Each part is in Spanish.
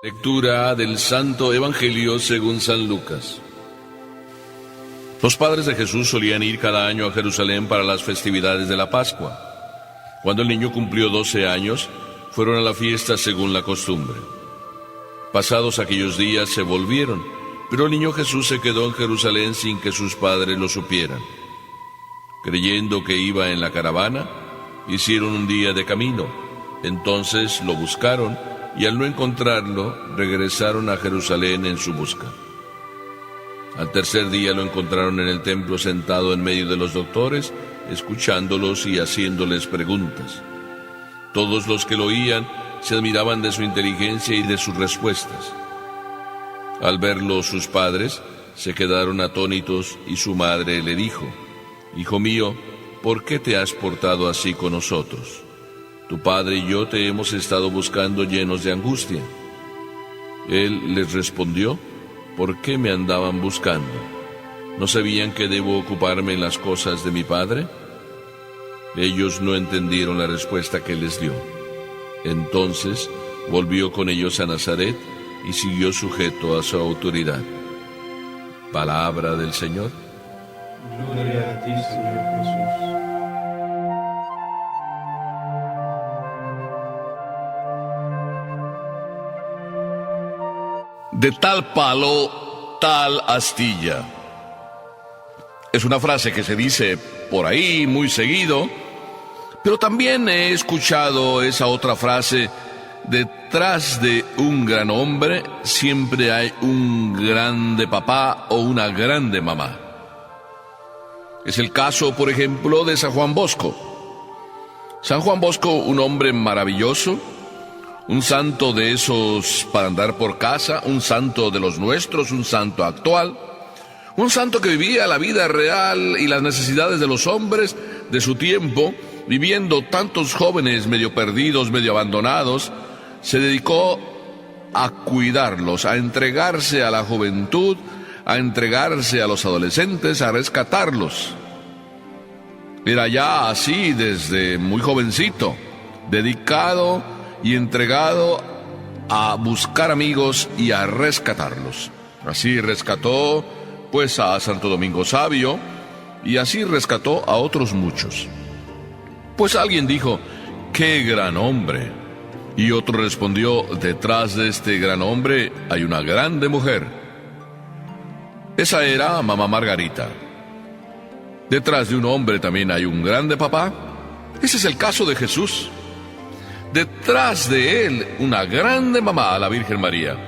Lectura del Santo Evangelio según San Lucas. Los padres de Jesús solían ir cada año a Jerusalén para las festividades de la Pascua. Cuando el niño cumplió 12 años, fueron a la fiesta según la costumbre. Pasados aquellos días se volvieron, pero el niño Jesús se quedó en Jerusalén sin que sus padres lo supieran. Creyendo que iba en la caravana, hicieron un día de camino. Entonces lo buscaron y al no encontrarlo, regresaron a Jerusalén en su busca. Al tercer día lo encontraron en el templo sentado en medio de los doctores, escuchándolos y haciéndoles preguntas. Todos los que lo oían se admiraban de su inteligencia y de sus respuestas. Al verlo sus padres, se quedaron atónitos y su madre le dijo: «Hijo mío, ¿por qué te has portado así con nosotros? Tu padre y yo te hemos estado buscando llenos de angustia». Él les respondió: «¿Por qué me andaban buscando? ¿No sabían que debo ocuparme en las cosas de mi padre?». Ellos no entendieron la respuesta que les dio. Entonces volvió con ellos a Nazaret y siguió sujeto a su autoridad. Palabra del Señor. Gloria a ti, Señor Jesús. De tal palo, tal astilla. Es una frase que se dice por ahí muy seguido, pero también he escuchado esa otra frase: detrás de un gran hombre siempre hay un grande papá o una grande mamá. Es el caso, por ejemplo, de San Juan Bosco. San Juan Bosco, un hombre maravilloso, un santo de esos para andar por casa, un santo de los nuestros, un santo actual, un santo que vivía la vida real y las necesidades de los hombres de su tiempo, viviendo tantos jóvenes medio perdidos, medio abandonados. Se dedicó a cuidarlos, a entregarse a la juventud, a entregarse a los adolescentes, a rescatarlos. Era ya así desde muy jovencito, dedicado y entregado a buscar amigos y a rescatarlos. Así rescató pues a Santo Domingo Sabio y así rescató a otros muchos. Pues alguien dijo: «¡Qué gran hombre!». Y otro respondió: «Detrás de este gran hombre hay una grande mujer». Esa era Mamá Margarita. Detrás de un hombre también hay un grande papá. Ese es el caso de Jesús. Detrás de él una grande mamá, la Virgen María,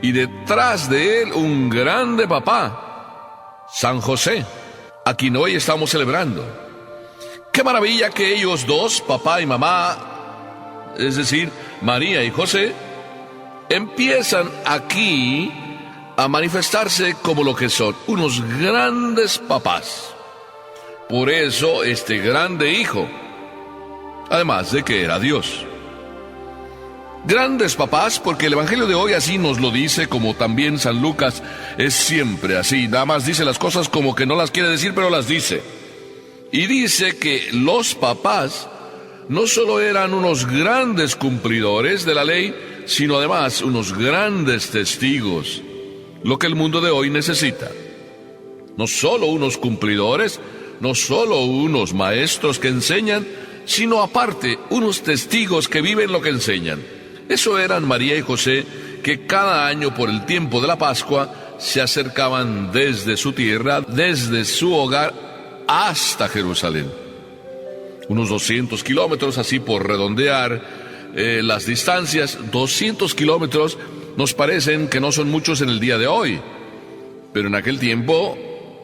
y detrás de él un grande papá, San José, a quien hoy estamos celebrando. Qué maravilla que ellos dos, papá y mamá, es decir, María y José, empiezan aquí a manifestarse como lo que son, unos grandes papás. Por eso este grande hijo, además de que era Dios. Grandes papás, porque el Evangelio de hoy así nos lo dice, como también San Lucas es siempre así, nada más dice las cosas como que no las quiere decir, pero las dice. Y dice que los papás no solo eran unos grandes cumplidores de la ley, sino además unos grandes testigos, lo que el mundo de hoy necesita. No solo unos cumplidores, no solo unos maestros que enseñan, sino aparte unos testigos que viven lo que enseñan. Eso eran María y José, que cada año por el tiempo de la Pascua se acercaban desde su tierra, desde su hogar, hasta Jerusalén. Unos 200 kilómetros, así por redondear las distancias. 200 kilómetros nos parecen que no son muchos en el día de hoy, pero en aquel tiempo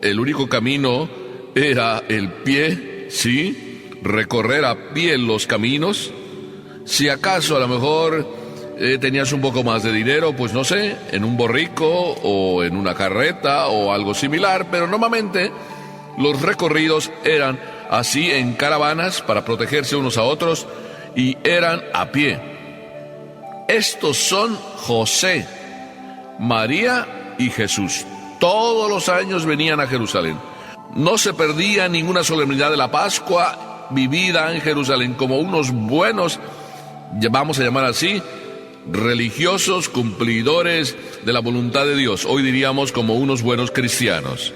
el único camino era el pie, ¿sí? Recorrer a pie los caminos. Si acaso a lo mejor tenías un poco más de dinero, pues no sé, en un borrico o en una carreta o algo similar, pero normalmente los recorridos eran así en caravanas para protegerse unos a otros y eran a pie. Estos son José, María y Jesús. Todos los años venían a Jerusalén. No se perdía ninguna solemnidad de la Pascua vivida en Jerusalén, como unos buenos, vamos a llamar así, religiosos cumplidores de la voluntad de Dios. Hoy diríamos como unos buenos cristianos.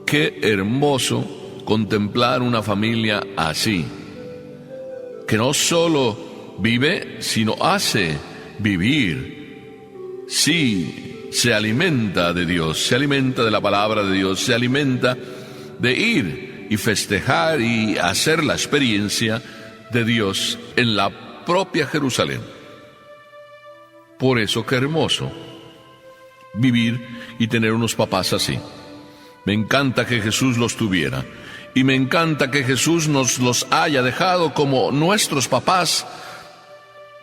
Qué hermoso contemplar una familia así, que no solo vive, sino hace vivir. Sí, se alimenta de Dios, se alimenta de la palabra de Dios, se alimenta de ir y festejar y hacer la experiencia de Dios en la propia Jerusalén. Por eso, qué hermoso vivir y tener unos papás así. Me encanta que Jesús los tuviera. Y me encanta que Jesús nos los haya dejado como nuestros papás.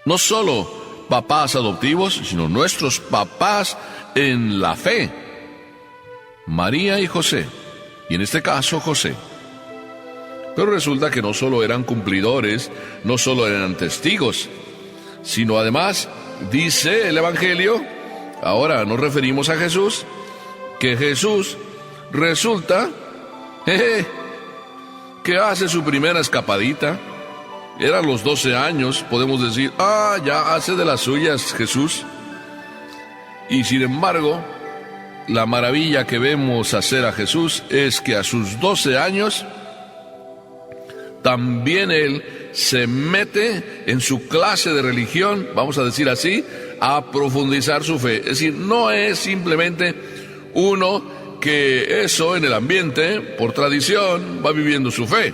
No solo papás adoptivos, sino nuestros papás en la fe. María y José. Y en este caso, José. Pero resulta que no solo eran cumplidores, no solo eran testigos, sino además, dice el Evangelio, ahora nos referimos a Jesús, que Jesús resulta que hace su primera escapadita. Era a los 12 años, podemos decir, ya hace de las suyas Jesús. Y sin embargo, la maravilla que vemos hacer a Jesús es que a sus 12 años, también Él se mete en su clase de religión, vamos a decir así, a profundizar su fe. Es decir, no es simplemente uno que eso en el ambiente, por tradición, va viviendo su fe.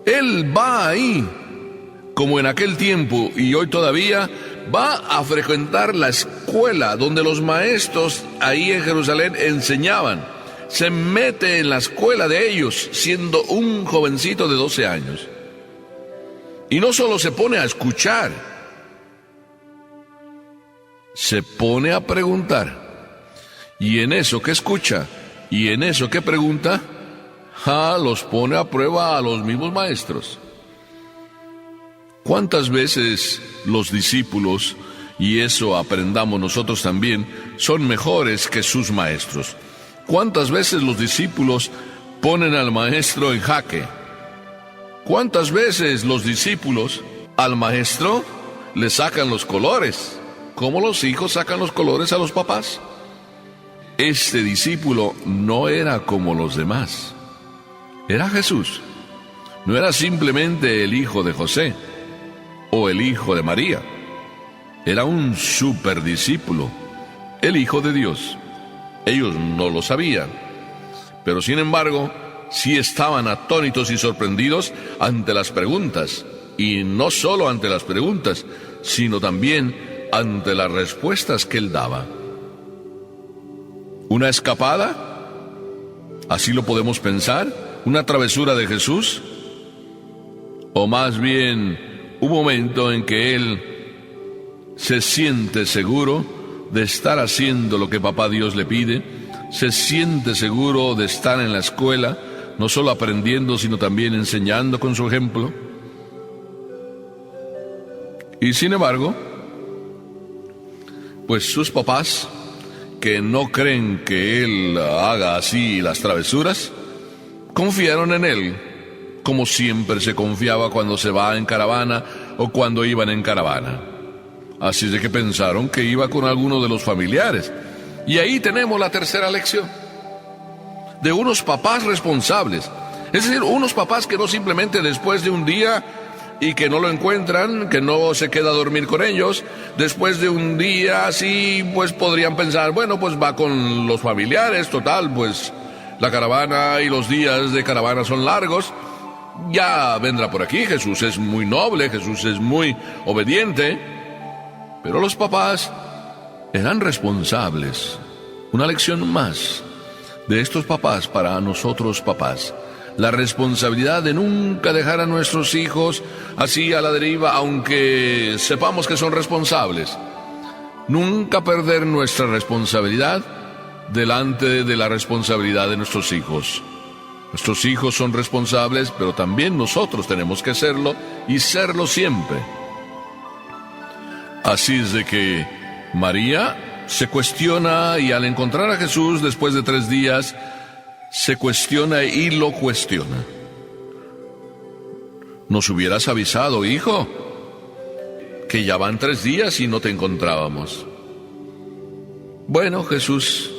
Él va ahí, como en aquel tiempo y hoy todavía, va a frecuentar la escuela donde los maestros ahí en Jerusalén enseñaban. Se mete en la escuela de ellos, siendo un jovencito de 12 años. Y no solo se pone a escuchar, se pone a preguntar. Y en eso que escucha, y en eso que pregunta, los pone a prueba a los mismos maestros. ¿Cuántas veces los discípulos, y eso aprendamos nosotros también, son mejores que sus maestros? ¿Cuántas veces los discípulos ponen al maestro en jaque? ¿Cuántas veces los discípulos al maestro le sacan los colores? ¿Cómo los hijos sacan los colores a los papás? Este discípulo no era como los demás. Era Jesús. No era simplemente el hijo de José o el hijo de María. Era un superdiscípulo, el Hijo de Dios. Ellos no lo sabían, pero sin embargo, sí estaban atónitos y sorprendidos ante las preguntas. Y no solo ante las preguntas, sino también ante las respuestas que él daba. ¿Una escapada? ¿Así lo podemos pensar? ¿Una travesura de Jesús? O más bien, un momento en que él se siente seguro de estar haciendo lo que Papá Dios le pide, se siente seguro de estar en la escuela, no solo aprendiendo, sino también enseñando con su ejemplo. Y sin embargo, pues sus papás, que no creen que él haga así las travesuras, confiaron en él, como siempre se confiaba cuando se va en caravana o cuando iban en caravana. Así de que pensaron que iba con alguno de los familiares. Y ahí tenemos la tercera lección de unos papás responsables. Es decir, unos papás que no simplemente después de un día y que no lo encuentran, que no se queda a dormir con ellos, después de un día así, pues podrían pensar, bueno, pues va con los familiares, total, pues la caravana y los días de caravana son largos, ya vendrá por aquí. Jesús es muy noble, Jesús es muy obediente. Pero los papás eran responsables. Una lección más de estos papás para nosotros papás. La responsabilidad de nunca dejar a nuestros hijos así a la deriva, aunque sepamos que son responsables. Nunca perder nuestra responsabilidad delante de la responsabilidad de nuestros hijos. Nuestros hijos son responsables, pero también nosotros tenemos que serlo y serlo siempre. Así es de que María se cuestiona y al encontrar a Jesús después de 3 días, se cuestiona y lo cuestiona. ¿Nos hubieras avisado, hijo? que ya van 3 días y no te encontrábamos. Bueno, Jesús,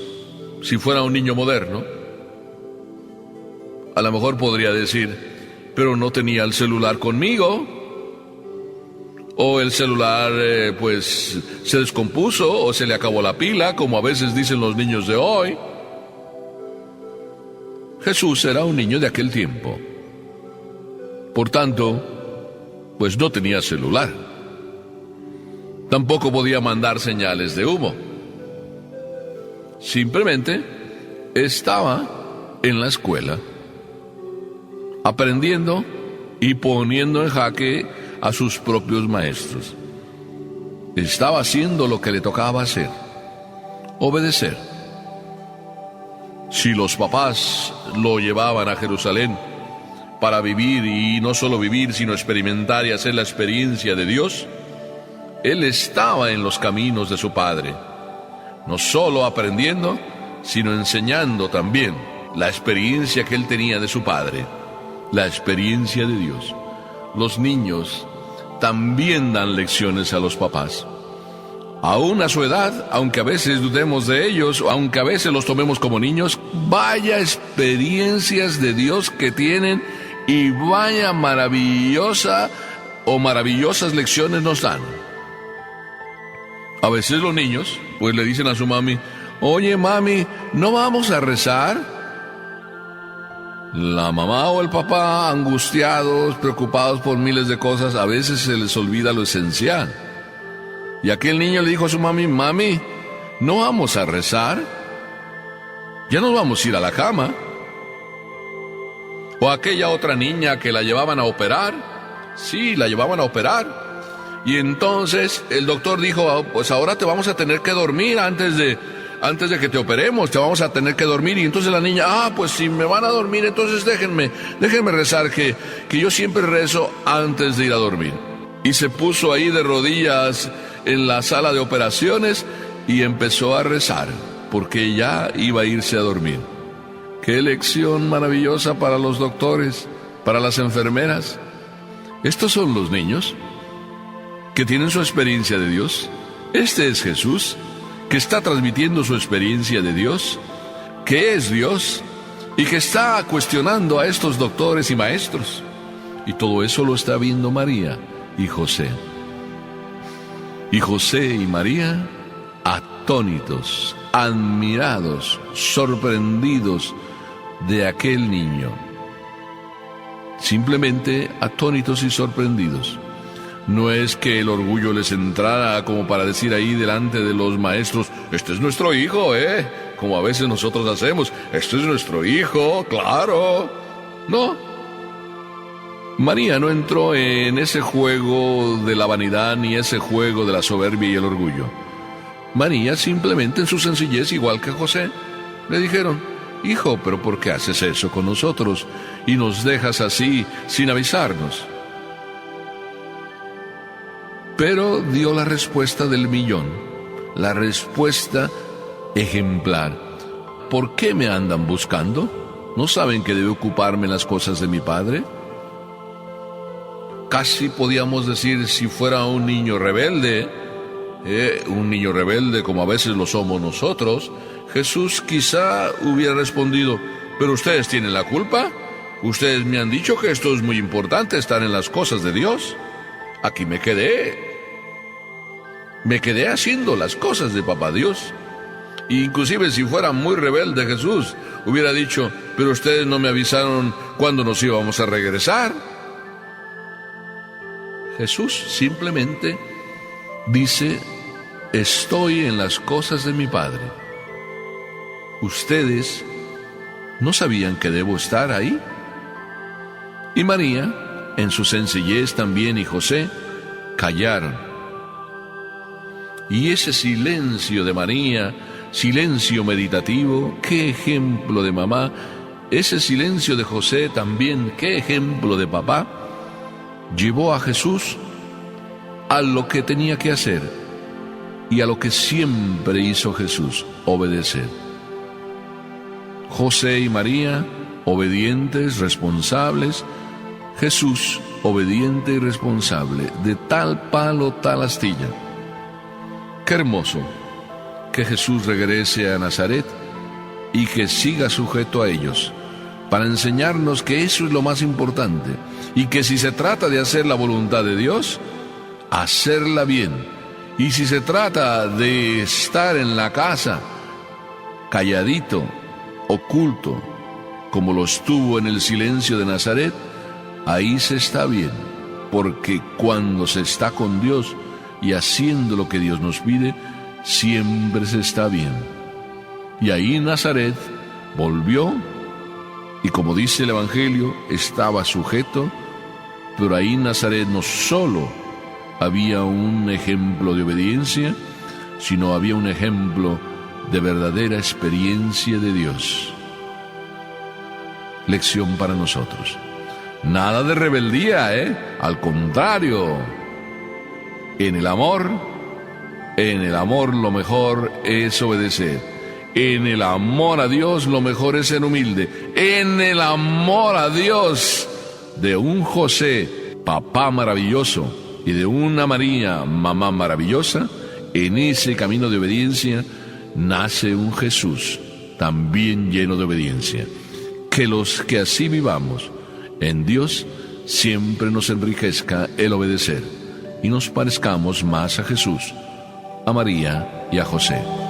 si fuera un niño moderno, a lo mejor podría decir, pero no tenía el celular conmigo, o el celular pues se descompuso, o se le acabó la pila, como a veces dicen los niños de hoy. Jesús era un niño de aquel tiempo. Por tanto, pues no tenía celular. Tampoco podía mandar señales de humo. Simplemente estaba en la escuela, aprendiendo y poniendo en jaque a sus propios maestros. Estaba haciendo lo que le tocaba hacer, obedecer. Si los papás lo llevaban a Jerusalén para vivir, y no solo vivir, sino experimentar y hacer la experiencia de Dios, él estaba en los caminos de su Padre, no solo aprendiendo, sino enseñando también la experiencia que él tenía de su Padre, la experiencia de Dios. Los niños también dan lecciones a los papás. Aún a su edad, aunque a veces dudemos de ellos, aunque a veces los tomemos como niños, vaya experiencias de Dios que tienen y vaya maravillosa o maravillosas lecciones nos dan. A veces los niños, pues le dicen a su mami, oye mami, ¿no vamos a rezar? La mamá o el papá, angustiados, preocupados por miles de cosas, a veces se les olvida lo esencial. Y aquel niño le dijo a su mami, mami, ¿no vamos a rezar? Ya nos vamos a ir a la cama. O aquella otra niña que la llevaban a operar, sí, la llevaban a operar. Y entonces el doctor dijo, pues ahora te vamos a tener que dormir antes de que te operemos, te vamos a tener que dormir. Y entonces la niña, pues si me van a dormir, entonces déjenme rezar, que yo siempre rezo antes de ir a dormir. Y se puso ahí de rodillas en la sala de operaciones y empezó a rezar, porque ya iba a irse a dormir. Qué lección maravillosa para los doctores, para las enfermeras. Estos son los niños que tienen su experiencia de Dios. Este es Jesús, que está transmitiendo su experiencia de Dios, que es Dios, y que está cuestionando a estos doctores y maestros. Y todo eso lo está viendo María y José. Y José y María, atónitos, admirados, sorprendidos de aquel niño. Simplemente atónitos y sorprendidos. No es que el orgullo les entrara como para decir ahí delante de los maestros, este es nuestro hijo, como a veces nosotros hacemos, este es nuestro hijo, claro. No. María no entró en ese juego de la vanidad ni ese juego de la soberbia y el orgullo. María simplemente en su sencillez, igual que José, le dijeron, hijo, pero ¿por qué haces eso con nosotros y nos dejas así sin avisarnos? Pero dio la respuesta del millón, la respuesta ejemplar. ¿Por qué me andan buscando? ¿No saben que debo ocuparme en las cosas de mi Padre? Casi podíamos decir, si fuera un niño rebelde como a veces lo somos nosotros, Jesús quizá hubiera respondido, ¿pero ustedes tienen la culpa? Ustedes me han dicho que esto es muy importante, estar en las cosas de Dios. Aquí me quedé haciendo las cosas de Papá Dios. Inclusive si fuera muy rebelde Jesús, hubiera dicho, pero ustedes no me avisaron cuándo nos íbamos a regresar. Jesús simplemente dice, estoy en las cosas de mi Padre. ¿Ustedes no sabían que debo estar ahí? Y María, en su sencillez también, y José, callaron. Y ese silencio de María, silencio meditativo, qué ejemplo de mamá. Ese silencio de José también, qué ejemplo de papá. Llevó a Jesús a lo que tenía que hacer y a lo que siempre hizo Jesús, obedecer. José y María, obedientes, responsables. Jesús, obediente y responsable, de tal palo, tal astilla. Qué hermoso que Jesús regrese a Nazaret y que siga sujeto a ellos, para enseñarnos que eso es lo más importante, y que si se trata de hacer la voluntad de Dios, hacerla bien. Y si se trata de estar en la casa, calladito, oculto, como lo estuvo en el silencio de Nazaret, ahí se está bien, porque cuando se está con Dios y haciendo lo que Dios nos pide, siempre se está bien. Y ahí Nazaret volvió, y como dice el Evangelio, estaba sujeto, pero ahí Nazaret no solo había un ejemplo de obediencia, sino había un ejemplo de verdadera experiencia de Dios. Lección para nosotros. Nada de rebeldía, al contrario. En el amor lo mejor es obedecer. En el amor a Dios lo mejor es ser humilde. En el amor a Dios de un José, papá maravilloso, y de una María, mamá maravillosa, en ese camino de obediencia nace un Jesús también lleno de obediencia. Que los que así vivamos en Dios siempre nos enriquezca el obedecer y nos parezcamos más a Jesús, a María y a José.